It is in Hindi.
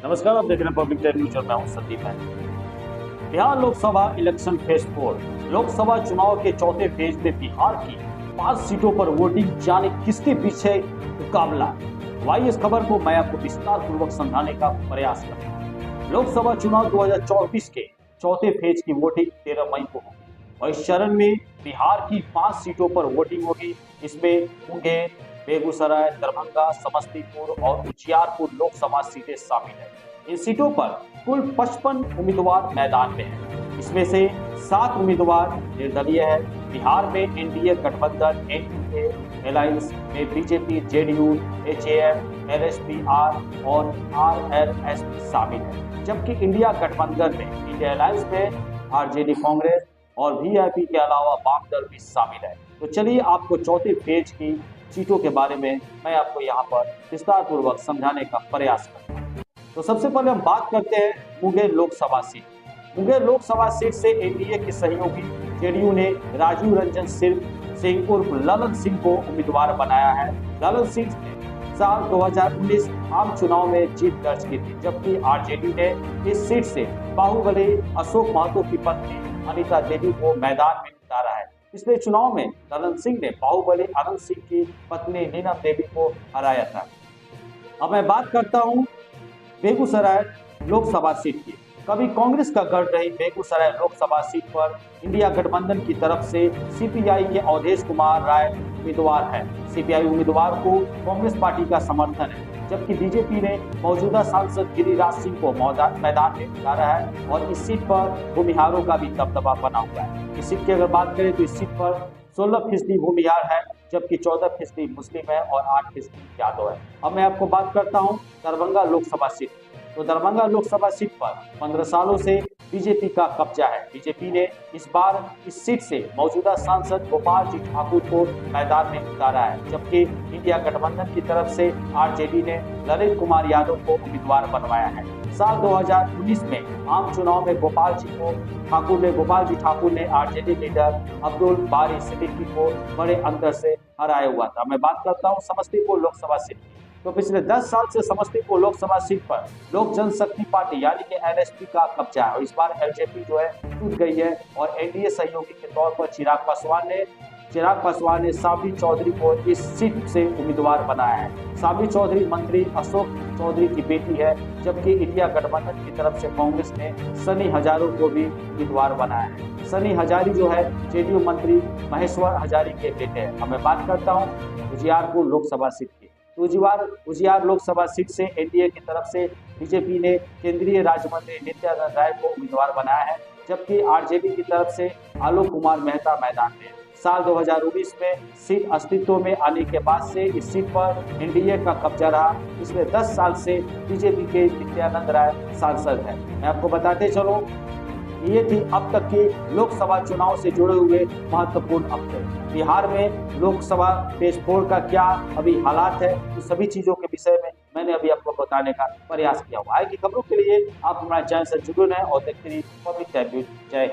नमस्कार, आप देख रहे हैं पब्लिक टाइम न्यूज और मैं हूं संदीप है। बिहार लोकसभा इलेक्शन फेज 4 लोकसभा चुनाव के चौथे फेज में बिहार की 5 सीटों पर वोटिंग जाने किसके पीछे मुकाबला। वही इस खबर को मैं आपको विस्तार पूर्वक समझाने का प्रयास करूंगा। लोकसभा चुनाव 2024 के चौथे फेज की वोटिंग 13 मई को होगी और इस चरण में बिहार की 5 सीटों पर वोटिंग होगी। इसमें मुंगेर, बेगूसराय, दरभंगा, समस्तीपुर और उजियारपुर लोकसभा सीटें शामिल हैं। इन सीटों पर कुल 55 उम्मीदवार मैदान में हैं। इसमें से 7 उम्मीदवार निर्दलीय है। बिहार में एनडीए गठबंधन एनडीए अलायंस में बीजेपी, जेडीयू, एचएएम, एलएसपी-आर और आरएलएसपी शामिल है, जबकि इंडिया गठबंधन में इंडिया अलायंस में आरजेडी, कांग्रेस और वीआईपी के अलावा वाम दल भी शामिल है। तो चलिए आपको चौथे फेज की सीटों के बारे में मैं आपको यहाँ पर विस्तार पूर्वक समझाने का प्रयास करता हूँ। तो सबसे पहले हम बात करते हैं मुंगेर लोकसभा सीट। मुंगेर लोकसभा सीट से एनडीए के सहयोगी जेडीयू ने राजीव रंजन सिंह उर्फ ललन सिंह को उम्मीदवार बनाया है। ललन सिंह ने साल 2019 आम चुनाव में जीत दर्ज की थी, जबकि आरजेडी ने इस सीट से बाहुबली अशोक महतो की पत्नी अनिता देवी को मैदान में उतारा है। पिछले चुनाव में ललन सिंह ने बाहुबली अनंत सिंह की पत्नी नीना देवी को हराया था। अब मैं बात करता हूं बेगूसराय लोकसभा सीट की। कभी कांग्रेस का गढ़ रही बेगूसराय लोकसभा सीट पर इंडिया गठबंधन की तरफ से सीपीआई के अवधेश कुमार राय उम्मीदवार है। सीपीआई उम्मीदवार को कांग्रेस पार्टी का समर्थन है, जबकि बीजेपी ने मौजूदा सांसद गिरिराज सिंह को मैदान में उतारा है और इस सीट पर भूमिहारों का भी दबदबा बना हुआ है। इस सीट की अगर बात करें तो इस सीट पर 16% भूमिहार है, जबकि 14% मुस्लिम है और 8% यादव है। अब मैं आपको बात करता हूं दरभंगा लोकसभा सीट। तो दरभंगा लोकसभा सीट पर 15 सालों से बीजेपी का कब्जा है। बीजेपी ने इस बार इस सीट से मौजूदा सांसद गोपाल जी ठाकुर को मैदान में उतारा है, जबकि इंडिया गठबंधन की तरफ से आरजेडी ने ललित कुमार यादव को उम्मीदवार बनवाया है। साल 2019 में आम चुनाव में गोपाल जी ठाकुर ने आरजेडी लीडर अब्दुल बारी सिद्दीकी को बड़े अंतर से हराया हुआ था। मैं बात करता हूं समस्तीपुर लोकसभा सीट की। तो पिछले 10 साल से समस्तीपुर लोकसभा सीट पर लोक जनशक्ति पार्टी यानी कि एलएसपी का कब्जा है और इस बार एलजेपी जो है टूट गई है और एनडीए सहयोगी के तौर पर चिराग पासवान ने साबरी चौधरी को इस सीट से उम्मीदवार बनाया है। साबरी चौधरी मंत्री अशोक चौधरी की बेटी है, जबकि इंडिया गठबंधन की तरफ से कांग्रेस ने सनी हजारी को भी उम्मीदवार बनाया है। सनी हजारी जो है जेडीयू मंत्री महेश्वर हजारी के बेटे हैं। अब मैं बात करता हूँ उजियारपुर लोकसभा सीट की। उजियार लोकसभा सीट से एनडीए की तरफ से बीजेपी ने केंद्रीय राज्य मंत्री नित्यानंद राय को उम्मीदवार बनाया है, जबकि आरजेडी की तरफ से आलोक कुमार मेहता मैदान में। साल 2019 में सीट अस्तित्व में आने के बाद से इस सीट पर एनडीए का कब्जा रहा। पिछले 10 साल से बीजेपी के नित्यानंद राय सांसद है। मैं आपको बताते चलूं, ये थी अब तक की लोकसभा चुनाव से जुड़े हुए महत्वपूर्ण अपडेट। बिहार में लोकसभा फेज 4 का क्या अभी हालात है, तो सभी चीजों के विषय में मैंने अभी आपको बताने का प्रयास किया हुआ है। कि खबरों के लिए आप हमारे चैनल से जुड़े रहें और देखते रहिए पब्लिक टाइम न्यूज। जय हिंद।